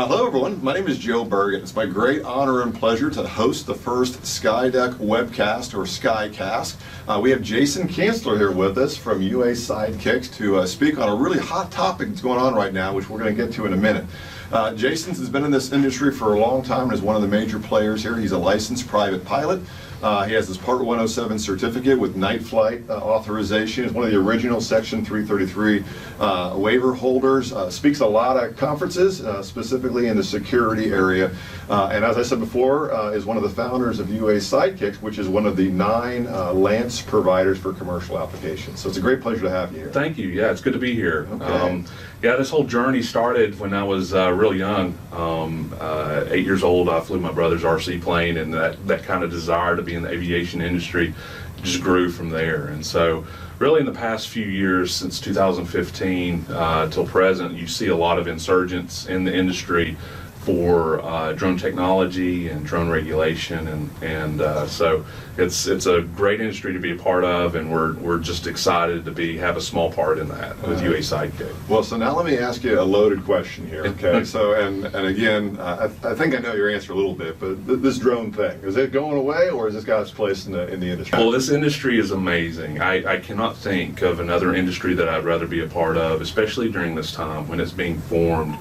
Hello everyone, my name is Joe Bergen. It's my great honor and pleasure to host the first SkyDeck webcast, or SCi-CAST. We have Jason Cansler here with us from UAS Sidekicks to speak on a really hot topic that's going on right now, which we're going to get to in a minute. Jason has been in this industry for a long time and is one of the major players here. He's a licensed private pilot. He has his Part 107 certificate with night flight authorization. He's one of the original Section 333 waiver holders. Speaks a lot at conferences, specifically in the security area. And as I said before, is one of the founders of UAS Sidekicks, which is one of the 9 Lance providers for commercial applications. So it's a great pleasure to have you here. Thank you. Yeah, it's good to be here. Okay. Yeah, this whole journey started when I was real young. 8 years old, I flew my brother's RC plane, and that kind of desire to be in the aviation industry just grew from there. And so really in the past few years, since 2015 till present, you see a lot of insurgents in the industry for drone technology and drone regulation, and so it's a great industry to be a part of, and we're just excited to have a small part in that with UAS Sidekick. Well, so now let me ask you a loaded question here, okay? So, and again, I think I know your answer a little bit, but this drone thing, is it going away, or has this got its place in the industry? Well, this industry is amazing. I cannot think of another industry that I'd rather be a part of, especially during this time when it's being formed.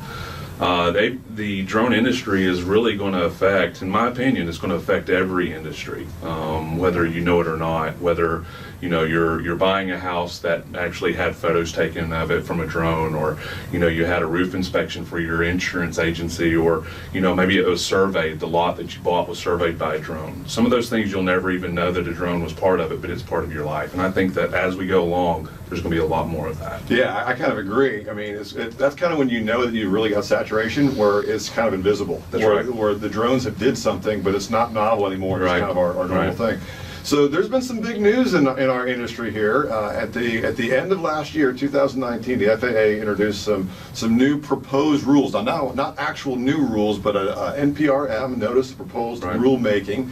The drone industry is really going to affect, in my opinion, it's going to affect every industry, whether you know it or not. Whether you're buying a house that actually had photos taken of it from a drone, or you had a roof inspection for your insurance agency, or maybe it was surveyed. The lot that you bought was surveyed by a drone. Some of those things you'll never even know that a drone was part of it, but it's part of your life. And I think that as we go along, there's going to be a lot more of that. Yeah, I kind of agree. I mean, that's kind of when you know that you really got saturation, where it's kind of invisible. That's right. Where the drones have did something, but it's not novel anymore. It's Right. kind of our normal thing. So there's been some big news in our industry here. At the end of last year, 2019, the FAA introduced some new proposed rules. Now, not actual new rules, but a NPRM, Notice of Proposed Rulemaking,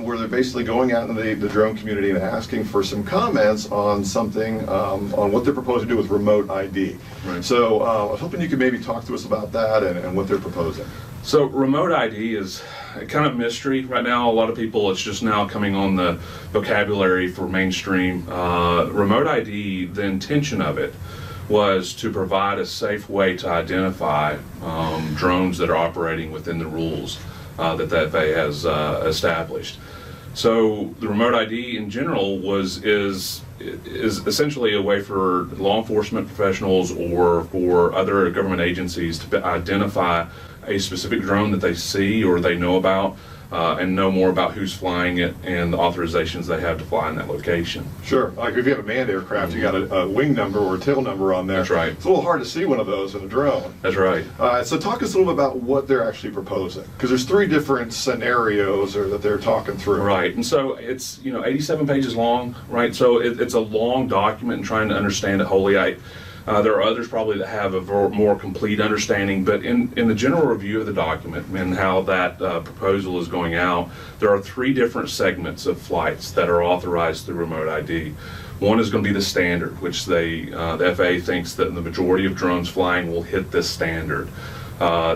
where they're basically going out into the drone community and asking for some comments on something, on what they're proposing to do with remote ID. Right. So I was hoping you could maybe talk to us about that and what they're proposing. So remote ID is kind of mystery right now. A lot of people, it's just now coming on the vocabulary for mainstream. Remote ID, the intention of it was to provide a safe way to identify drones that are operating within the rules that the FAA has established. So the remote ID in general is essentially a way for law enforcement professionals or for other government agencies to identify a specific drone that they see or they know about, and know more about who's flying it and the authorizations they have to fly in that location. Sure, like if you have a manned aircraft, you got a wing number or a tail number on there. That's right. It's a little hard to see one of those in a drone. That's right. So talk us a little bit about what they're actually proposing, because there's 3 different scenarios that they're talking through. Right, and so it's 87 pages long, right? So it's a long document, and trying to understand it wholly. There are others probably that have a more complete understanding, but in the general review of the document and how that proposal is going out, there are 3 different segments of flights that are authorized through remote ID. One is going to be the standard, which the FAA thinks that the majority of drones flying will hit this standard.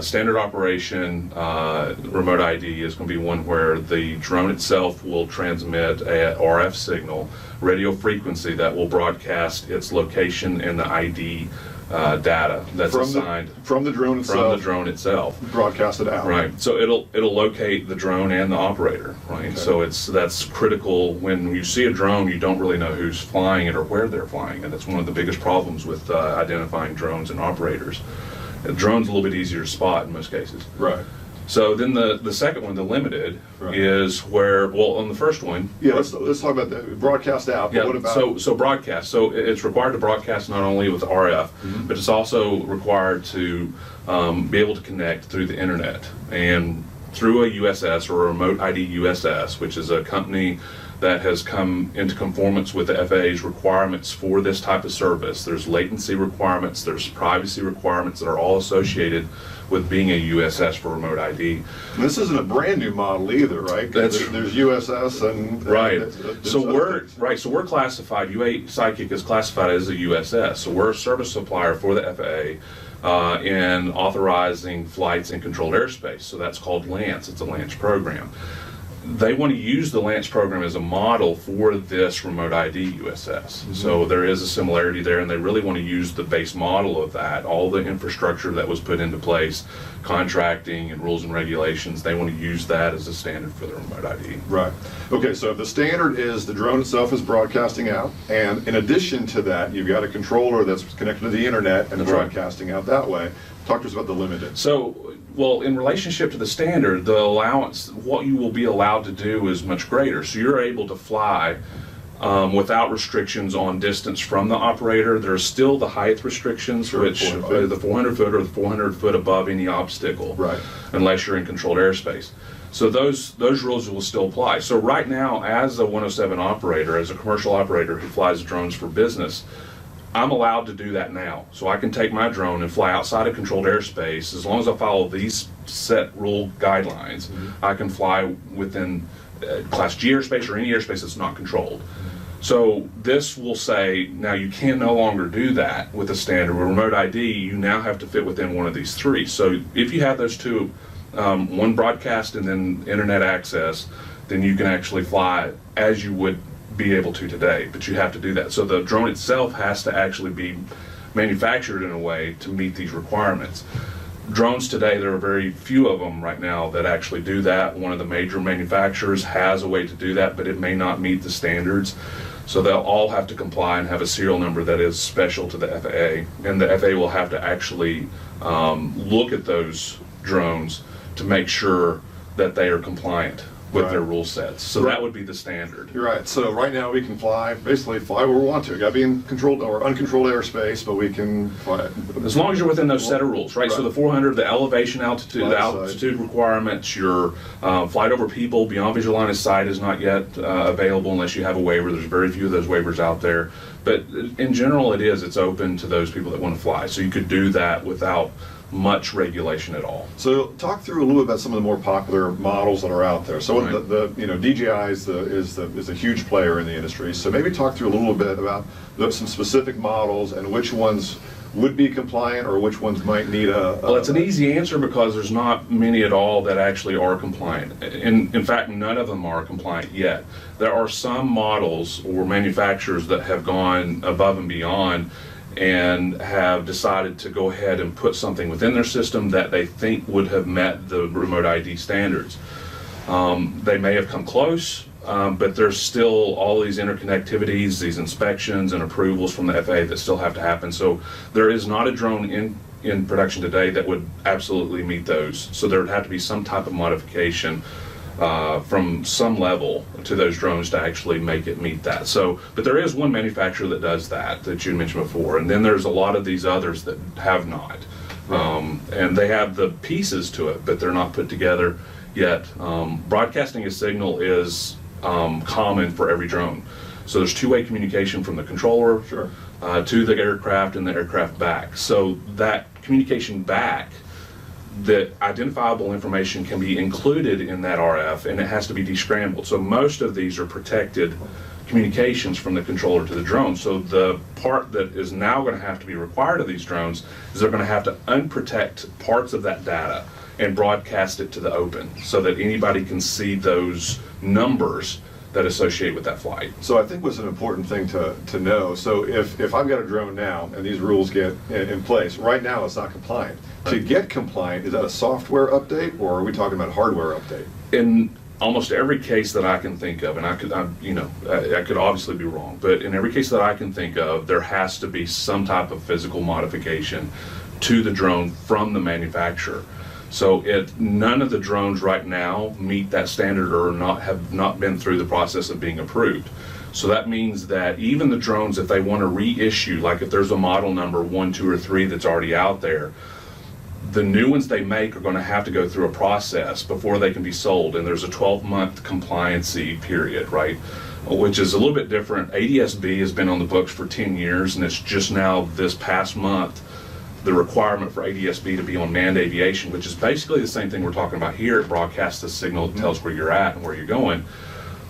Standard operation remote ID is going to be one where the drone itself will transmit a RF signal, radio frequency, that will broadcast its location and the ID data that's assigned from the drone itself. From the drone itself, broadcast it out. Right. So it'll locate the drone and the operator. Right. Okay. So that's critical. When you see a drone, you don't really know who's flying it or where they're flying, and that's one of the biggest problems with identifying drones and operators. A drone's a little bit easier to spot in most cases. Right. So then the second one, the limited, right, is where, well, on the first one. Yeah, let's talk about the broadcast out. But yeah. What about? So broadcast. So it's required to broadcast not only with RF, but it's also required to be able to connect through the internet and through a USS, or a remote ID USS, which is a company that has come into conformance with the FAA's requirements for this type of service. There's latency requirements, there's privacy requirements that are all associated with being a USS for remote ID. And this isn't a brand new model either, right? There's USS and right. So we're classified. UAS Sidekick is classified as a USS. So we're a service supplier for the FAA. in authorizing flights in controlled airspace. So that's called LANCE. It's a LANCE program. They want to use the LANCE program as a model for this remote ID USS. So there is a similarity there, and they really want to use the base model of that, all the infrastructure that was put into place, contracting and rules and regulations. They want to use that as a standard for the remote ID. Right. Okay, so the standard is the drone itself is broadcasting out, and in addition to that, you've got a controller that's connected to the internet and That's right. broadcasting out that way. Talk to us about the limited. So, well, in relationship to the standard, the allowance, what you will be allowed to do is much greater. So you're able to fly without restrictions on distance from the operator. There's still the height restrictions, Sure, which 400 foot. the 400 foot or the 400 foot above any obstacle, Right. unless you're in controlled airspace. So those rules will still apply. So right now, as a 107 operator, as a commercial operator who flies drones for business, I'm allowed to do that now. So I can take my drone and fly outside of controlled airspace. As long as I follow these set rule guidelines, I can fly within Class G airspace or any airspace that's not controlled. So this will say, now you can no longer do that with a standard. With remote ID, you now have to fit within one of these three. So if you have those two, one broadcast and then internet access, then you can actually fly as you would be able to today, but you have to do that. So the drone itself has to actually be manufactured in a way to meet these requirements. Drones today, there are very few of them right now that actually do that. One of the major manufacturers has a way to do that, but it may not meet the standards. So they'll all have to comply and have a serial number that is special to the FAA, and the FAA will have to actually look at those drones to make sure that they are compliant with their rule sets. So that would be the standard. You're right. So right now we can basically fly where we want to. Got to be in controlled or uncontrolled airspace, but we can fly. As long as you're within those set of rules, right? So the 400, the elevation, altitude, the altitude requirements, your flight over people beyond visual line of sight is not yet available unless you have a waiver. There's very few of those waivers out there. But in general, it's open to those people that want to fly. So you could do that without much regulation at all. So talk through a little bit about some of the more popular models that are out there. So the DJI is a huge player in the industry. So maybe talk through a little bit about some specific models and which ones would be compliant or which ones might need Well, it's an easy answer because there's not many at all that actually are compliant. In fact, none of them are compliant yet. There are some models or manufacturers that have gone above and beyond and have decided to go ahead and put something within their system that they think would have met the remote ID standards. They may have come close, but there's still all these interconnectivities, these inspections and approvals from the FAA that still have to happen. So there is not a drone in production today that would absolutely meet those. So there would have to be some type of modification from some level to those drones to actually make it meet that. So, but there is one manufacturer that does that you mentioned before, and then there's a lot of these others that have not. And they have the pieces to it, but they're not put together yet. Broadcasting a signal is common for every drone. So there's two-way communication from the controller to the aircraft and the aircraft back. So that communication back, the identifiable information can be included in that RF, and it has to be descrambled. So most of these are protected communications from the controller to the drone. So the part that is now going to have to be required of these drones is they're going to have to unprotect parts of that data and broadcast it to the open so that anybody can see those numbers that associate with that flight. So I think what's an important thing to know, so if I've got a drone now and these rules get in place, right now it's not compliant. To get compliant, is that a software update or are we talking about hardware update? In almost every case that I can think of, and I could obviously be wrong, but in every case that I can think of, there has to be some type of physical modification to the drone from the manufacturer. So none of the drones right now meet that standard or have not been through the process of being approved. So that means that even the drones, if they want to reissue, like if there's a model number 1, 2, or 3 that's already out there, the new ones they make are going to have to go through a process before they can be sold, and there's a 12-month compliancy period, right? Which is a little bit different. ADS-B has been on the books for 10 years, and it's just now this past month the requirement for ADS-B to be on manned aviation, which is basically the same thing we're talking about here. It broadcasts a signal that tells where you're at and where you're going.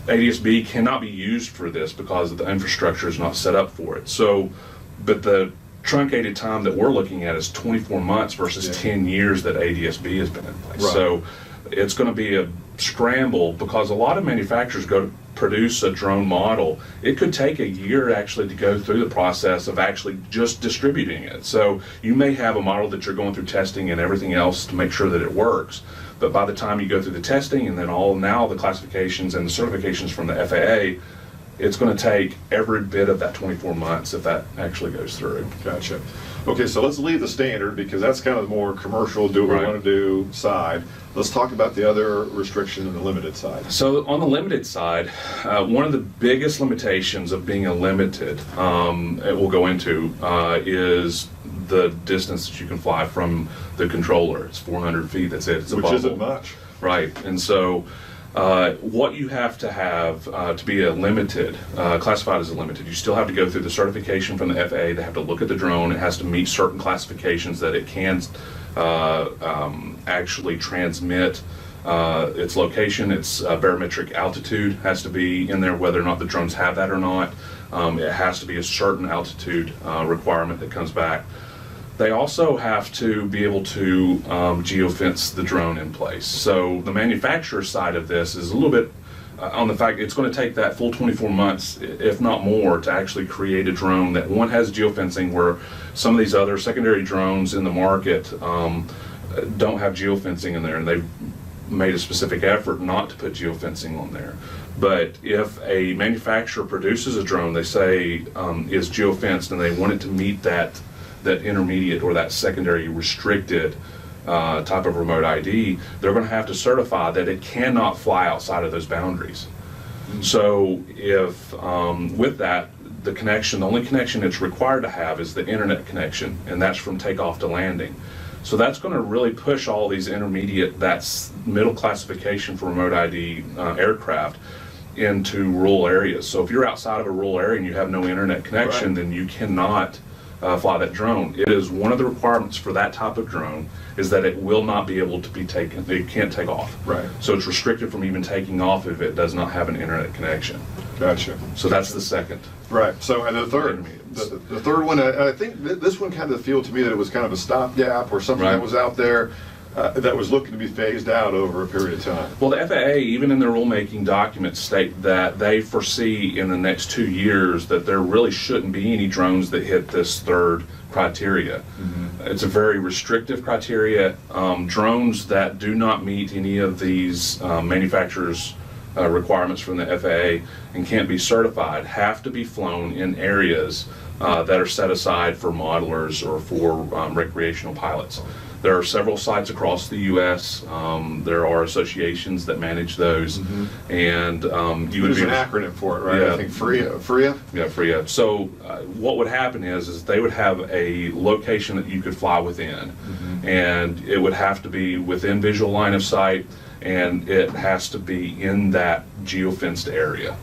ADS-B cannot be used for this because the infrastructure is not set up for it. So, but the truncated time that we're looking at is 24 months versus 10 years that ADSB has been in place. Right. So it's going to be a scramble because a lot of manufacturers go to produce a drone model. It could take a year actually to go through the process of actually just distributing it. So you may have a model that you're going through testing and everything else to make sure that it works. But by the time you go through the testing and then now the classifications and the certifications from the FAA, it's going to take every bit of that 24 months if that actually goes through. Gotcha. Okay, so let's leave the standard because that's kind of the more commercial, do what we want to do side. Let's talk about the other restriction in the limited side. So on the limited side, one of the biggest limitations of being a limited, it will go into, is the distance that you can fly from the controller. It's 400 feet, that's it. It's a Which bubble. isn't much. Right, and so what you have to be a limited, classified as a limited, you still have to go through the certification from the FAA. They have to look at the drone. It has to meet certain classifications that it can actually transmit its location. Its barometric altitude has to be in there, whether or not the drones have that or not. It has to be a certain altitude requirement that comes back. They also have to be able to geofence the drone in place. So the manufacturer side of this is a little bit on the fact it's going to take that full 24 months, if not more, to actually create a drone that one has geofencing, where some of these other secondary drones in the market don't have geofencing in there, and they've made a specific effort not to put geofencing on there. But if a manufacturer produces a drone they say is geofenced and they want it to meet that intermediate or that secondary restricted type of remote ID, they're going to have to certify that it cannot fly outside of those boundaries. So if with that, the only connection it's required to have is the internet connection, and that's from takeoff to landing. So that's going to really push all these intermediate, that's middle classification for remote ID aircraft into rural areas. So if you're outside of a rural area and you have no internet connection, then you cannot fly that drone. It is one of the requirements for that type of drone is that it will not be able to be taken, it can't take off. Right. So it's restricted from even taking off if it does not have an internet connection. Gotcha. So that's the second. Right. So, and the third one, I think this one kind of feel to me that it was kind of a stopgap or something that was out there that was looking to be phased out over a period of time. Well, the FAA, even in their rulemaking documents, state that they foresee in the next 2 years that there really shouldn't be any drones that hit this third criteria. Mm-hmm. It's a very restrictive criteria. Drones that do not meet any of these manufacturers' requirements from the FAA and can't be certified have to be flown in areas that are set aside for modelers or for recreational pilots. There are several sites across the U.S. There are associations that manage those, and There's an acronym for it, right? Yeah. I think FRIA. Yeah, FRIA. So what would happen is they would have a location that you could fly within, and it would have to be within visual line of sight, and it has to be in that geofenced area.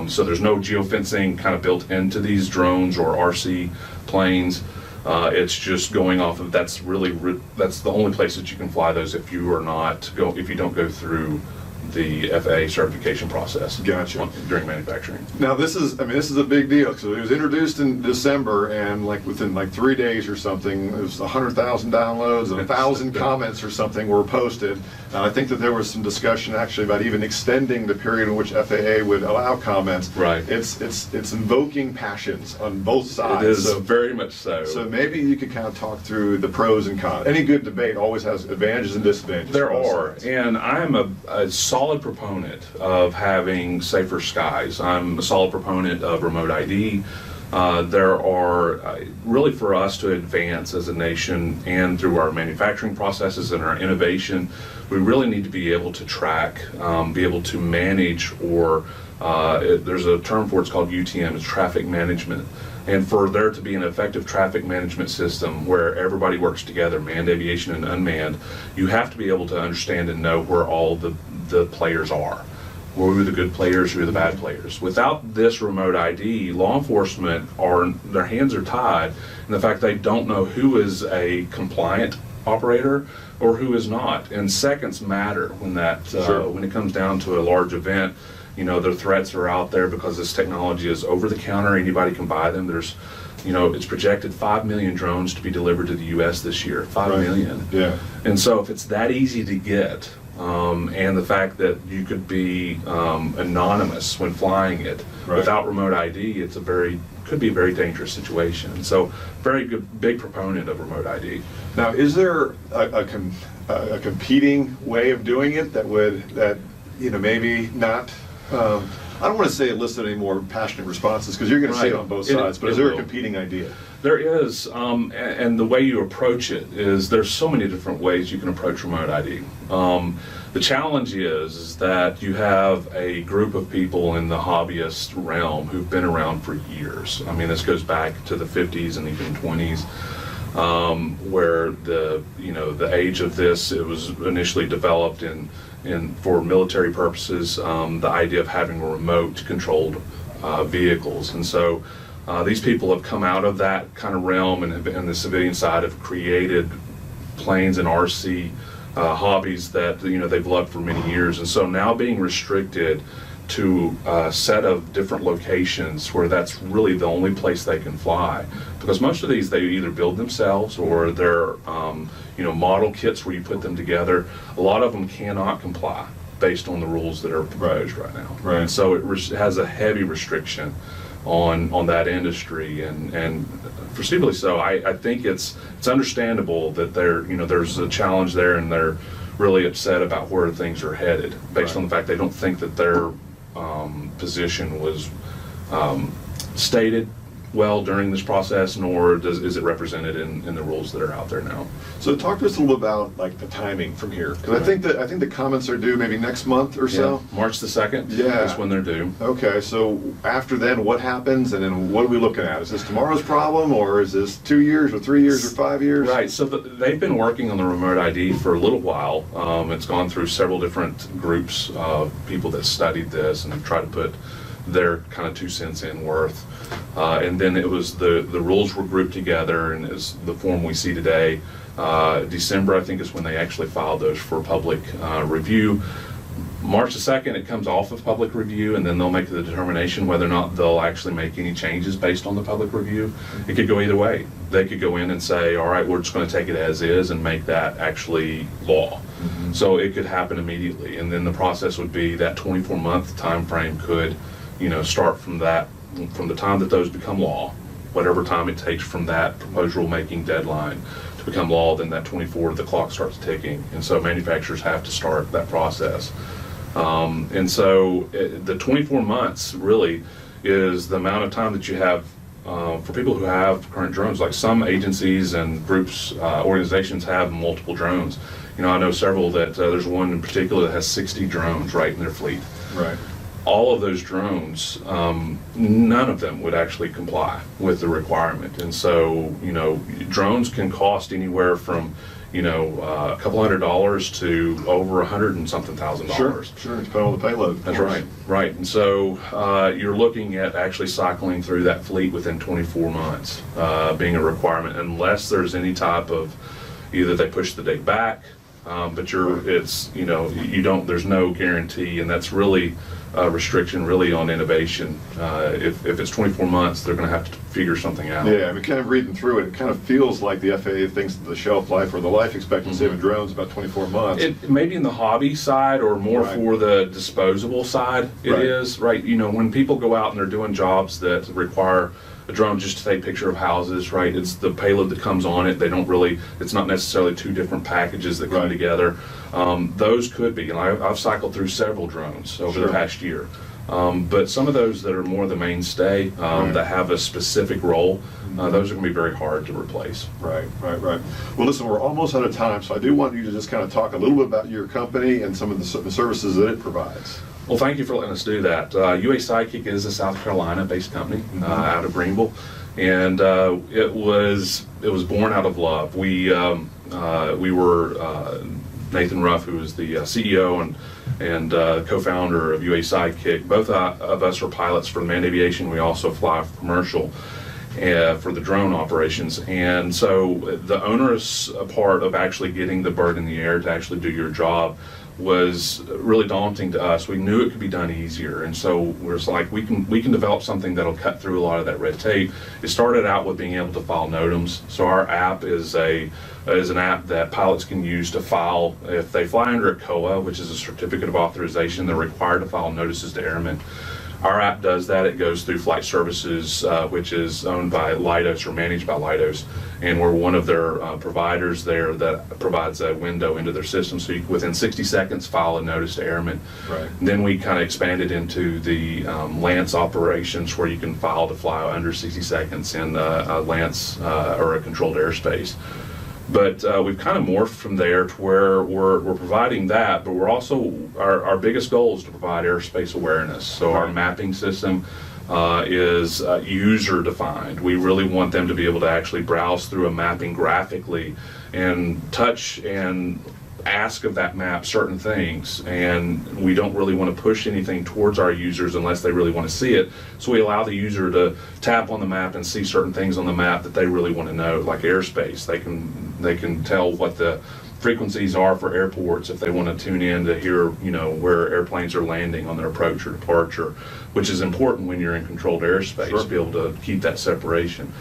So there's no geofencing kind of built into these drones or RC planes. It's just going off of that's the only place that you can fly those if you don't go through the FAA certification process. Gotcha. During manufacturing. Now this is a big deal. So it was introduced in December, and within 3 days or something, it was 100,000 downloads and 1,000 comments or something were posted. I think that there was some discussion actually about even extending the period in which FAA would allow comments. Right. It's invoking passions on both sides. It is very much so. So maybe you could kind of talk through the pros and cons. Any good debate always has advantages and disadvantages. There are, and I'm a solid proponent of having safer skies. I'm a solid proponent of remote ID. There are really, for us to advance as a nation and through our manufacturing processes and our innovation, we really need to be able to track, be able to manage, or there's a term for it, it's called UTM, it's traffic management. And for there to be an effective traffic management system where everybody works together, manned aviation and unmanned, you have to be able to understand and know where all the players are. Who are the good players, who are the bad players. Without this remote ID, law enforcement their hands are tied in the fact they don't know who is a compliant operator or who is not. And seconds matter when when it comes down to a large event. The threats are out there because this technology is over the counter. Anybody can buy them. There's, it's projected 5 million drones to be delivered to the U.S. this year. 5 million. Yeah. And so if it's that easy to get, and the fact that you could be anonymous when flying it without remote ID, could be a very dangerous situation. And so, very good, big proponent of remote ID. Now, is there a competing way of doing it that maybe not? I don't want to say elicit any more passionate responses because you're going to see it on both sides. But is there a competing idea? There is, and the way you approach it is there's so many different ways you can approach remote ID. The challenge is that you have a group of people in the hobbyist realm who've been around for years. I mean, this goes back to the 50s and even 20s, where the age of this, it was initially developed for military purposes, the idea of having remote controlled vehicles. And so these people have come out of that kind of realm and in the civilian side have created planes and RC hobbies that they've loved for many years. And so now being restricted to a set of different locations where that's really the only place they can fly, because most of these they either build themselves or they're model kits where you put them together. A lot of them cannot comply based on the rules that are proposed right now. Right. And so it has a heavy restriction on that industry, and foreseeably so. I think it's understandable that there's a challenge there, and they're really upset about where things are headed based on the fact they don't think that their position was stated well during this process, nor is it represented in the rules that are out there now. So talk to us a little about like the timing from here, because I think the comments are due maybe next month or so. March the 2nd. Yeah, is when they're due. Okay, so after then, what happens, and then what are we looking at? Is this tomorrow's problem, or is this 2 years, or 3 years, or 5 years? Right. So they've been working on the remote ID for a little while. It's gone through several different groups of people that studied this and have tried to put their kind of 2 cents in worth. And then it was the rules were grouped together, and it's the form we see today. December, I think, is when they actually filed those for public review. March the 2nd, it comes off of public review, and then they'll make the determination whether or not they'll actually make any changes based on the public review. It could go either way. They could go in and say, all right, we're just going to take it as is and make that actually law. Mm-hmm. So it could happen immediately, and then the process would be that 24-month time frame could start from the time that those become law, whatever time it takes from that proposed rulemaking deadline to become law. Then that 24, the clock starts ticking, and so manufacturers have to start that process. And so the 24 months really is the amount of time that you have for people who have current drones. Like some agencies and groups, organizations have multiple drones. I know several that there's one in particular that has 60 drones right in their fleet. Right. All of those drones, none of them would actually comply with the requirement. And so, drones can cost anywhere from, a couple $100 to over $100 and something thousand. Sure, depending on the payload. That's right. And so you're looking at actually cycling through that fleet within 24 months, being a requirement, unless there's any type of, either they push the date back, but there's no guarantee, and that's really a restriction really on innovation. If it's 24 months, they're going to have to figure something out. Yeah, I mean, kind of reading through it, it kind of feels like the FAA thinks that the shelf life or the life expectancy of a drone is about 24 months. It maybe in the hobby side or more for the disposable side, it is, right? When people go out and they're doing jobs that require a drone just to take a picture of houses, right? It's the payload that comes on it. It's not necessarily 2 different packages that come together. Those could be, and I've cycled through several drones over the past year. But some of those that are more the mainstay, that have a specific role, those are going to be very hard to replace. Right. Well, listen, we're almost out of time, so I do want you to just kind of talk a little bit about your company and some of the services that it provides. Well, thank you for letting us do that. UAS is a South Carolina-based company out of Greenville, and it was born out of love. We were Nathan Ruff, who is the CEO and co-founder of UAS. Both of us are pilots for manned aviation. We also fly for commercial for the drone operations, and so the onerous part of actually getting the bird in the air to actually do your job was really daunting to us. We knew it could be done easier, and so we're just like, we can develop something that'll cut through a lot of that red tape. It started out with being able to file NOTAMs. So our app is an app that pilots can use to file, if they fly under a COA, which is a certificate of authorization, they're required to file notices to airmen. Our app does that. It goes through Flight Services, which is owned by Leidos or managed by Leidos, and we're one of their providers there that provides a window into their system, so you can, within 60 seconds, file a notice to airmen. Right. Then we kind of expanded into the Lance operations, where you can file to fly under 60 seconds in a Lance or a controlled airspace. But we've kind of morphed from there to where we're providing that, but we're also, our biggest goal is to provide airspace awareness. So our mapping system is user defined. We really want them to be able to actually browse through a mapping graphically and touch and ask of that map certain things, and we don't really want to push anything towards our users unless they really want to see it. So we allow the user to tap on the map and see certain things on the map that they really want to know, like airspace. They can tell what the frequencies are for airports if they want to tune in to hear, where airplanes are landing on their approach or departure, which is important when you're in controlled airspace. Sure. To be able to keep that separation.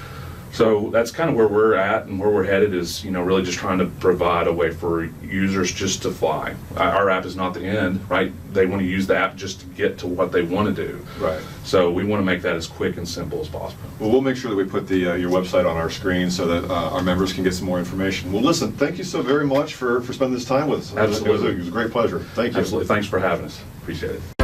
So that's kind of where we're at, and where we're headed is, really just trying to provide a way for users just to fly. Our app is not the end, right? They want to use the app just to get to what they want to do. Right. So we want to make that as quick and simple as possible. Well, we'll make sure that we put your website on our screen so that our members can get some more information. Well, listen, thank you so very much for spending this time with us. Absolutely. It was a great pleasure. Thank you. Absolutely. Thanks for having us. Appreciate it.